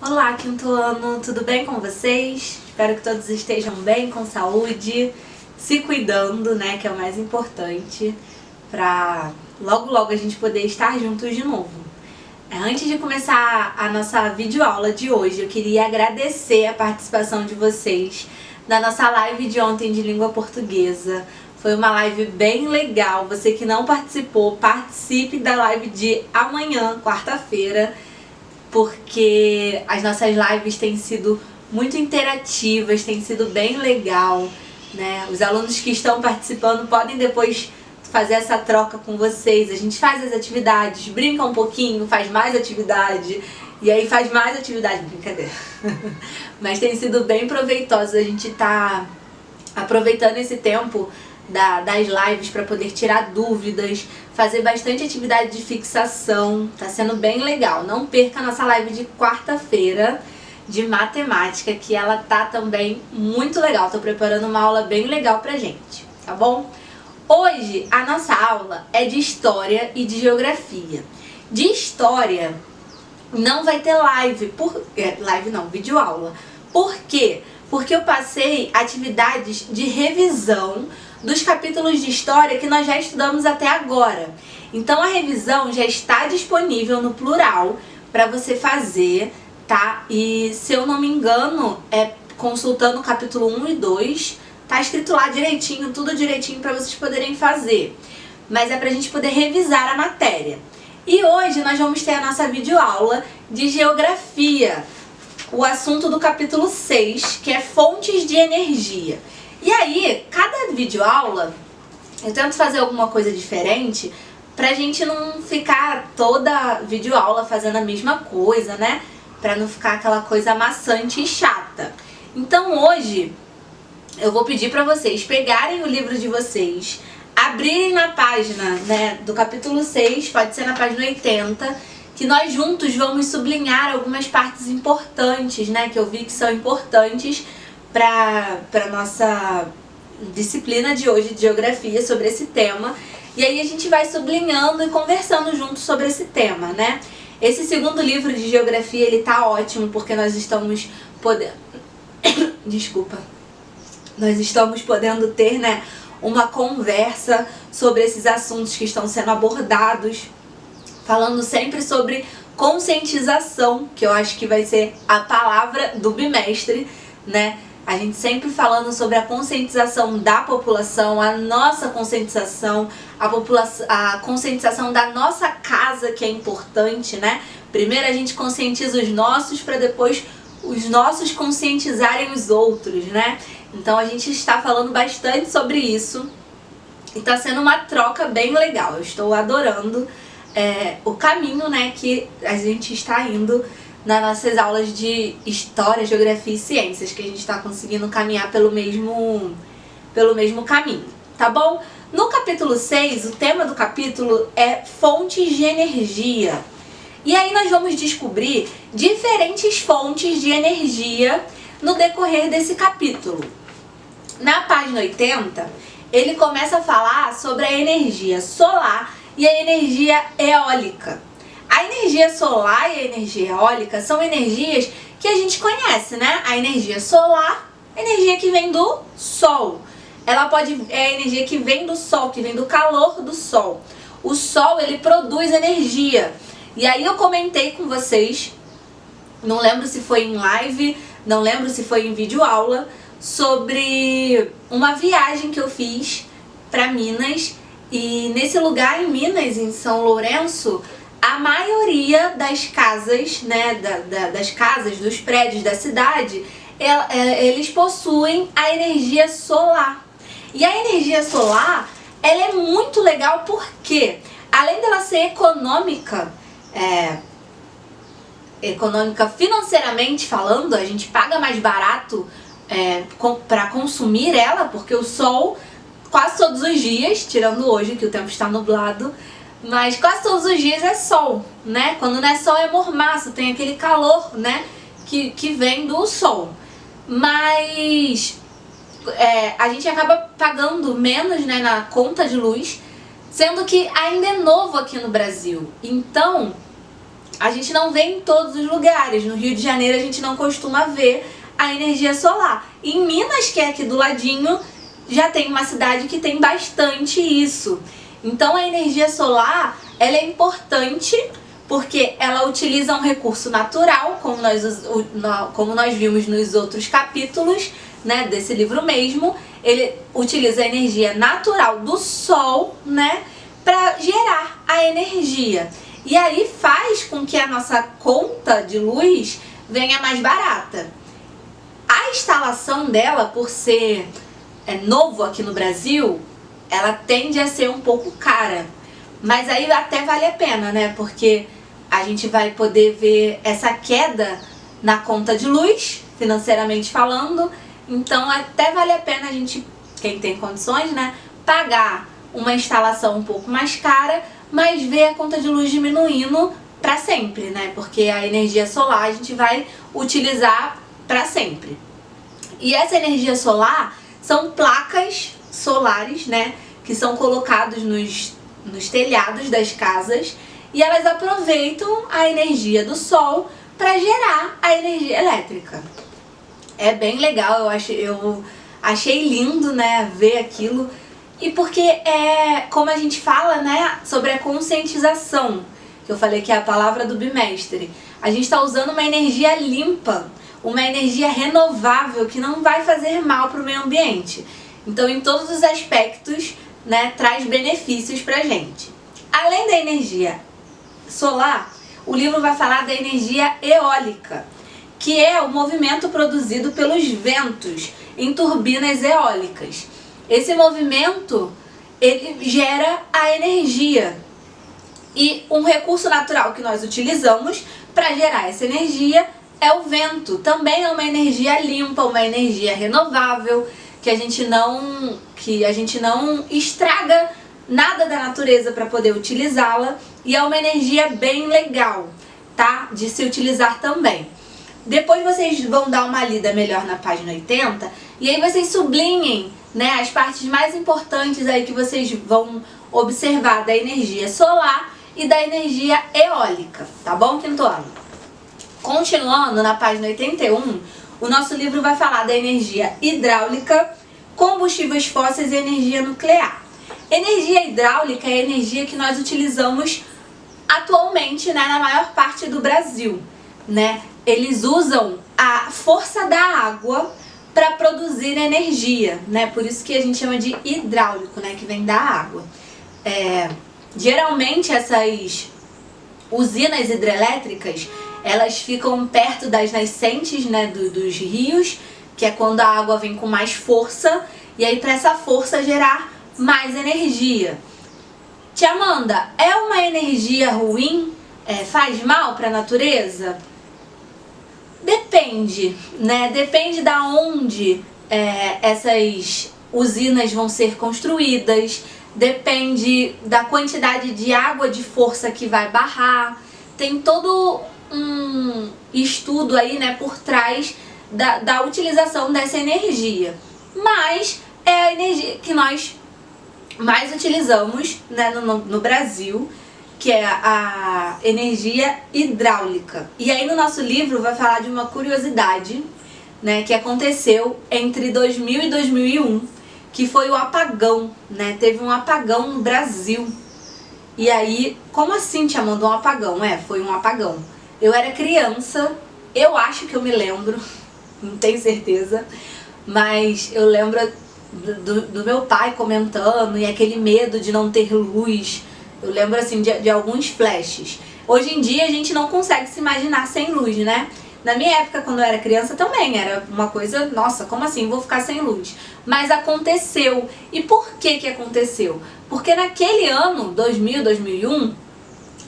Olá, quinto ano, tudo bem com vocês? Espero que todos estejam bem, com saúde, se cuidando, né, que é o mais importante, pra logo a gente poder estar juntos de novo. Antes de começar a nossa videoaula de hoje, eu queria agradecer a participação de vocês na nossa live de ontem de língua portuguesa. Foi uma live bem legal. Você que não participou, participe da live de amanhã, quarta-feira, porque as nossas lives têm sido muito interativas, tem sido bem legal, né? Os alunos que estão participando podem depois fazer essa troca com vocês. A gente faz as atividades, brinca um pouquinho, faz mais atividade, e aí faz mais atividade, brincadeira. Mas tem sido bem proveitoso, a gente tá aproveitando esse tempo das lives para poder tirar dúvidas, fazer bastante atividade de fixação, tá sendo bem legal. Não perca a nossa live de quarta-feira de matemática, que ela tá também muito legal. Tô preparando uma aula bem legal pra gente, tá bom? Hoje a nossa aula é de história e de geografia. De história não vai ter videoaula. Por quê? Porque eu passei atividades de revisão dos capítulos de história que nós já estudamos até agora. Então a revisão já está disponível no plural para você fazer, tá? E se eu não me engano, consultando o capítulo 1 e 2, tá escrito lá direitinho, tudo direitinho para vocês poderem fazer. Mas é pra gente poder revisar a matéria. E hoje nós vamos ter a nossa videoaula de geografia, o assunto do capítulo 6, que é fontes de energia. E aí, cada videoaula, eu tento fazer alguma coisa diferente pra gente não ficar toda videoaula fazendo a mesma coisa, né? Pra não ficar aquela coisa maçante e chata. Então hoje, eu vou pedir pra vocês pegarem o livro de vocês, abrirem na página, né, do capítulo 6, pode ser na página 80, que nós juntos vamos sublinhar algumas partes importantes, né, que eu vi que são importantes para nossa disciplina de hoje de geografia sobre esse tema. E aí a gente vai sublinhando e conversando juntos sobre esse tema, né? Esse segundo livro de geografia, ele tá ótimo porque nós estamos podendo desculpa. Nós estamos podendo ter, né, uma conversa sobre esses assuntos que estão sendo abordados, falando sempre sobre conscientização, que eu acho que vai ser a palavra do bimestre, né? A gente sempre falando sobre a conscientização da população, a nossa conscientização, a conscientização da nossa casa, que é importante, né? Primeiro a gente conscientiza os nossos para depois os nossos conscientizarem os outros, né? Então a gente está falando bastante sobre isso e está sendo uma troca bem legal. Eu estou adorando o caminho, né, que a gente está indo nas nossas aulas de História, Geografia e Ciências, que a gente está conseguindo caminhar pelo mesmo caminho, tá bom? No capítulo 6, o tema do capítulo é fontes de energia. E aí nós vamos descobrir diferentes fontes de energia no decorrer desse capítulo. Na página 80, ele começa a falar sobre a energia solar e a energia eólica. A energia solar e a energia eólica são energias que a gente conhece, né? A energia solar, a energia que vem do sol. É a energia que vem do sol, que vem do calor do sol. O sol, ele produz energia. E aí eu comentei com vocês, não lembro se foi em live, não lembro se foi em videoaula, sobre uma viagem que eu fiz para Minas. E nesse lugar em Minas, em São Lourenço, a maioria das casas, né, das casas, dos prédios da cidade, eles possuem a energia solar. E a energia solar, ela é muito legal porque, além dela ser econômica financeiramente falando, a gente paga mais barato para consumir ela, porque o sol, quase todos os dias, tirando hoje que o tempo está nublado, mas quase todos os dias é sol, né? Quando não é sol é mormaço, tem aquele calor, né, que vem do sol. Mas a gente acaba pagando menos, né, na conta de luz, sendo que ainda é novo aqui no Brasil. Então, a gente não vê em todos os lugares. No Rio de Janeiro a gente não costuma ver a energia solar. Em Minas, que é aqui do ladinho, já tem uma cidade que tem bastante isso. Então a energia solar, ela é importante porque ela utiliza um recurso natural, como nós vimos nos outros capítulos, né, desse livro mesmo. Ele utiliza a energia natural do Sol, né, para gerar a energia. E aí faz com que a nossa conta de luz venha mais barata. A instalação dela, por ser novo aqui no Brasil, ela tende a ser um pouco cara. Mas aí até vale a pena, né? Porque a gente vai poder ver essa queda na conta de luz, financeiramente falando. Então até vale a pena a gente, quem tem condições, né, pagar uma instalação um pouco mais cara, mas ver a conta de luz diminuindo para sempre, né? Porque a energia solar a gente vai utilizar para sempre. E essa energia solar são placas solares, né, que são colocadas nos telhados das casas, e elas aproveitam a energia do sol para gerar a energia elétrica. É bem legal, eu achei lindo, né, ver aquilo. E porque como a gente fala, né, sobre a conscientização, que eu falei que é a palavra do bimestre. A gente está usando uma energia limpa, uma energia renovável que não vai fazer mal para o meio ambiente. Então, em todos os aspectos, né, traz benefícios para a gente. Além da energia solar, o livro vai falar da energia eólica, que é o movimento produzido pelos ventos em turbinas eólicas. Esse movimento, ele gera a energia. E um recurso natural que nós utilizamos para gerar essa energia é o vento. Também é uma energia limpa, uma energia renovável, que a gente não estraga nada da natureza para poder utilizá-la, e é uma energia bem legal, tá? De se utilizar também. Depois vocês vão dar uma lida melhor na página 80, e aí vocês sublinhem, né, as partes mais importantes aí que vocês vão observar da energia solar e da energia eólica, tá bom, quinto ano? Continuando na página 81, o nosso livro vai falar da energia hidráulica, combustíveis fósseis e energia nuclear. Energia hidráulica é a energia que nós utilizamos atualmente, né, na maior parte do Brasil, né? Eles usam a força da água para produzir energia, né? Por isso que a gente chama de hidráulico, né, que vem da água. Geralmente essas usinas hidrelétricas, elas ficam perto das nascentes, né, dos rios, que é quando a água vem com mais força, e aí para essa força gerar mais energia. Tia Amanda, é uma energia ruim? Faz mal para a natureza? Depende, né? Depende da onde essas usinas vão ser construídas, depende da quantidade de água de força que vai barrar. Tem todo um estudo aí, né, por trás da utilização dessa energia. Mas é a energia que nós mais utilizamos, né, no Brasil, que é a energia hidráulica. E aí no nosso livro vai falar de uma curiosidade, né, que aconteceu entre 2000 e 2001, que foi o apagão, né? Teve um apagão no Brasil. E aí, como assim, Tia Amanda, um apagão? Foi um apagão. Eu era criança, eu acho que eu me lembro, não tenho certeza, mas eu lembro do meu pai comentando e aquele medo de não ter luz. Eu lembro assim de alguns flashes. Hoje em dia a gente não consegue se imaginar sem luz, né? Na minha época, quando eu era criança, também era uma coisa, nossa, como assim, vou ficar sem luz? Mas aconteceu. E por que aconteceu? Porque naquele ano, 2000, 2001,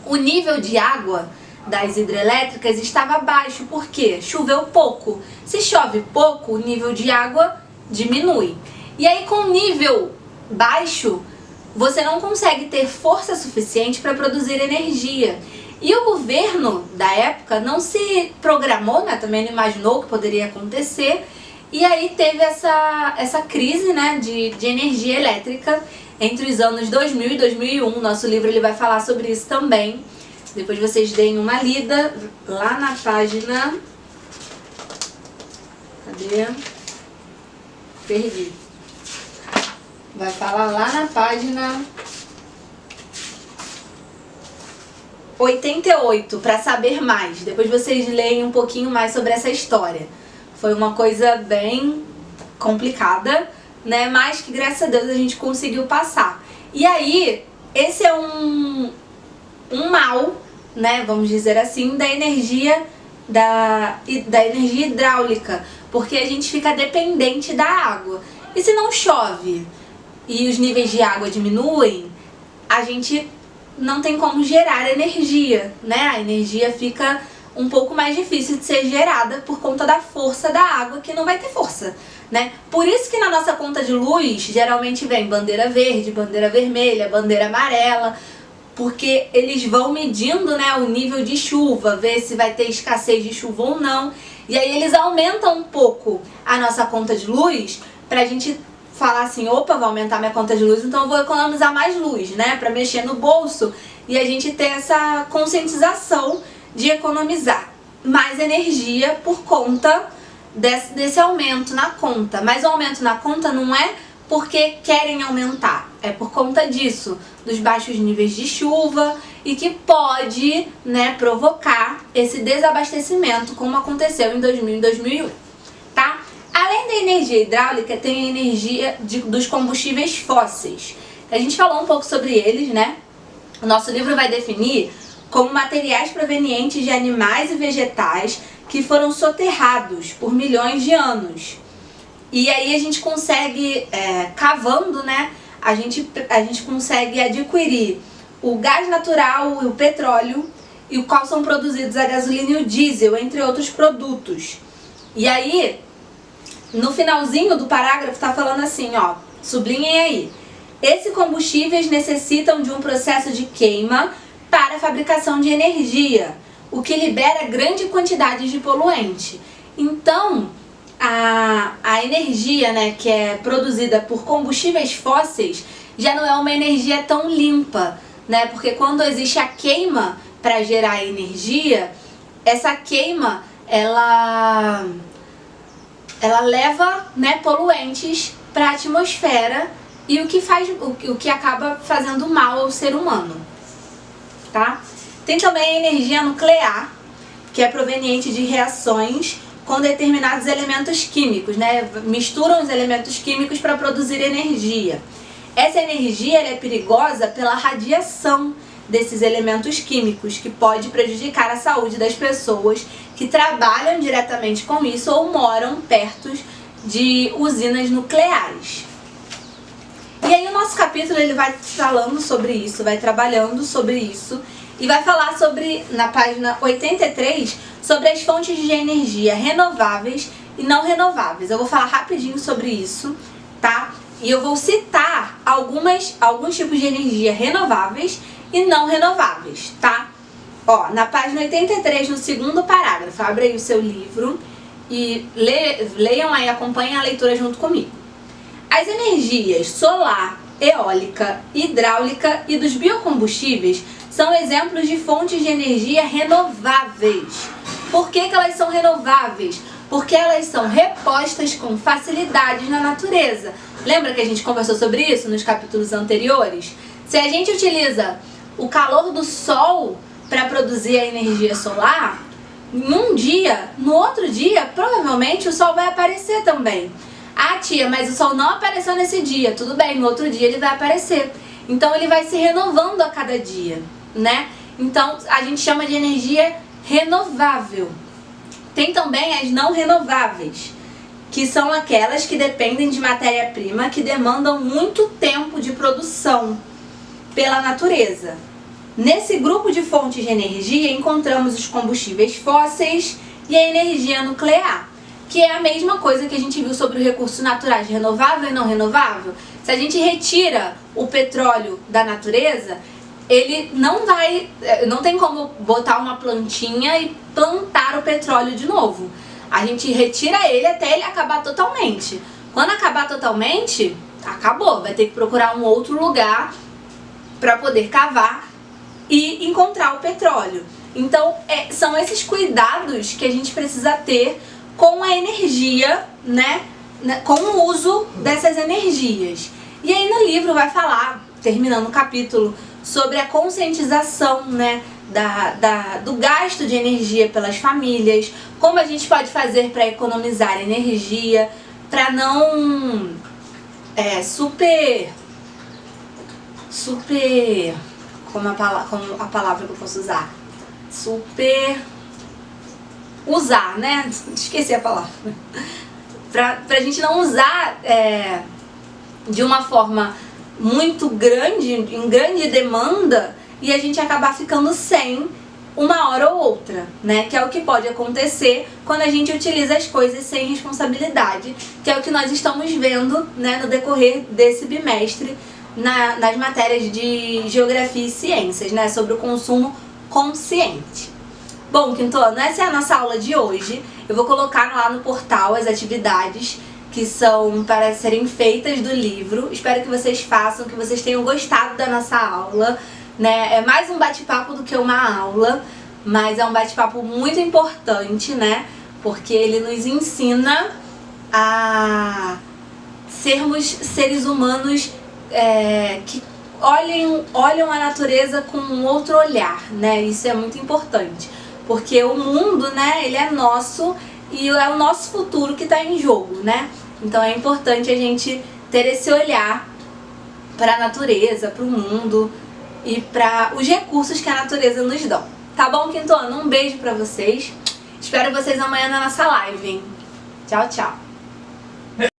o nível de água das hidrelétricas estava baixo. Por quê? Choveu pouco. Se chove pouco, o nível de água diminui. E aí, com o nível baixo, você não consegue ter força suficiente para produzir energia. E o governo da época não se programou, né? Também não imaginou que poderia acontecer. E aí teve essa crise, né, de energia elétrica entre os anos 2000 e 2001. Nosso livro ele vai falar sobre isso também. Depois vocês deem uma lida lá na página... Cadê? Perdi. Vai falar lá na página 88, para saber mais. Depois vocês leem um pouquinho mais sobre essa história. Foi uma coisa bem complicada, né? Mas que graças a Deus a gente conseguiu passar. E aí, esse é um mal, né? Vamos dizer assim, da energia hidráulica, porque a gente fica dependente da água. E se não chove e os níveis de água diminuem, a gente não tem como gerar energia, né? A energia fica um pouco mais difícil de ser gerada por conta da força da água, que não vai ter força, né? Por isso que na nossa conta de luz geralmente vem bandeira verde, bandeira vermelha, bandeira amarela, porque eles vão medindo, né, o nível de chuva, ver se vai ter escassez de chuva ou não. E aí eles aumentam um pouco a nossa conta de luz pra gente falar assim, opa, vai aumentar minha conta de luz, então eu vou economizar mais luz, né, pra mexer no bolso e a gente ter essa conscientização de economizar mais energia por conta desse aumento na conta. Mas o aumento na conta não é porque querem aumentar, é por conta disso, dos baixos níveis de chuva e que pode, né, provocar esse desabastecimento como aconteceu em 2000 e 2001, tá? Além da energia hidráulica, tem a energia dos combustíveis fósseis. A gente falou um pouco sobre eles, né? O nosso livro vai definir como materiais provenientes de animais e vegetais que foram soterrados por milhões de anos. E aí a gente consegue, cavando, né? A gente consegue adquirir o gás natural e o petróleo, e o qual são produzidos a gasolina e o diesel, entre outros produtos. E aí, no finalzinho do parágrafo tá falando assim, ó, sublinhem aí. Esses combustíveis necessitam de um processo de queima para a fabricação de energia, o que libera grande quantidade de poluente. Então, a energia, né, que é produzida por combustíveis fósseis já não é uma energia tão limpa, né? Porque quando existe a queima para gerar energia, essa queima ela leva, né, poluentes para a atmosfera e o que acaba fazendo mal ao ser humano, tá? Tem também a energia nuclear, que é proveniente de reações com determinados elementos químicos, né? Misturam os elementos químicos para produzir energia. Essa energia ela é perigosa pela radiação desses elementos químicos, que pode prejudicar a saúde das pessoas que trabalham diretamente com isso ou moram perto de usinas nucleares. E aí o nosso capítulo ele vai falando sobre isso, vai trabalhando sobre isso e vai falar sobre, na página 83, sobre as fontes de energia renováveis e não renováveis. Eu vou falar rapidinho sobre isso, tá? E eu vou citar alguns tipos de energia renováveis e não renováveis, tá? Ó, na página 83, no segundo parágrafo, abre aí o seu livro e leiam aí, acompanhem a leitura junto comigo. As energias solar, eólica, hidráulica e dos biocombustíveis são exemplos de fontes de energia renováveis. Por que elas são renováveis? Porque elas são repostas com facilidade na natureza. Lembra que a gente conversou sobre isso nos capítulos anteriores? Se a gente utiliza o calor do sol para produzir a energia solar, num dia, no outro dia, provavelmente o sol vai aparecer também. Ah, tia, mas o sol não apareceu nesse dia. Tudo bem, no outro dia ele vai aparecer. Então ele vai se renovando a cada dia, né? Então a gente chama de energia renovável. Tem também as não renováveis, que são aquelas que dependem de matéria-prima que demandam muito tempo de produção pela natureza. Nesse grupo de fontes de energia encontramos os combustíveis fósseis e a energia nuclear, que é a mesma coisa que a gente viu sobre os recursos naturais, renovável e não renovável. Se a gente retira o petróleo da natureza, ele não tem como botar uma plantinha e plantar o petróleo de novo. A gente retira ele até ele acabar totalmente. Quando acabar totalmente, acabou. Vai ter que procurar um outro lugar para poder cavar e encontrar o petróleo. Então, são esses cuidados que a gente precisa ter com a energia, né? Com o uso dessas energias. E aí no livro vai falar, terminando o capítulo, sobre a conscientização, né? Do gasto de energia pelas famílias, como a gente pode fazer para economizar energia, para não como a palavra que eu posso usar? Usar, né? Esqueci a palavra. Pra gente não usar de uma forma muito grande, em grande demanda, e a gente acabar ficando sem uma hora ou outra, né? Que é o que pode acontecer quando a gente utiliza as coisas sem responsabilidade, que é o que nós estamos vendo, né, no decorrer desse bimestre nas matérias de Geografia e Ciências, né, sobre o consumo consciente. Bom, quinto ano, essa é a nossa aula de hoje. Eu vou colocar lá no portal as atividades que são para serem feitas do livro. Espero que vocês façam, que vocês tenham gostado da nossa aula, né? É mais um bate-papo do que uma aula, mas é um bate-papo muito importante, né? Porque ele nos ensina a sermos seres humanos que olham a natureza com um outro olhar, né? Isso é muito importante, porque o mundo, né, ele é nosso e é o nosso futuro que está em jogo, né? Então é importante a gente ter esse olhar para a natureza, para o mundo e para os recursos que a natureza nos dá. Tá bom, quinto ano? Um beijo para vocês. Espero vocês amanhã na nossa live, hein? Tchau, tchau.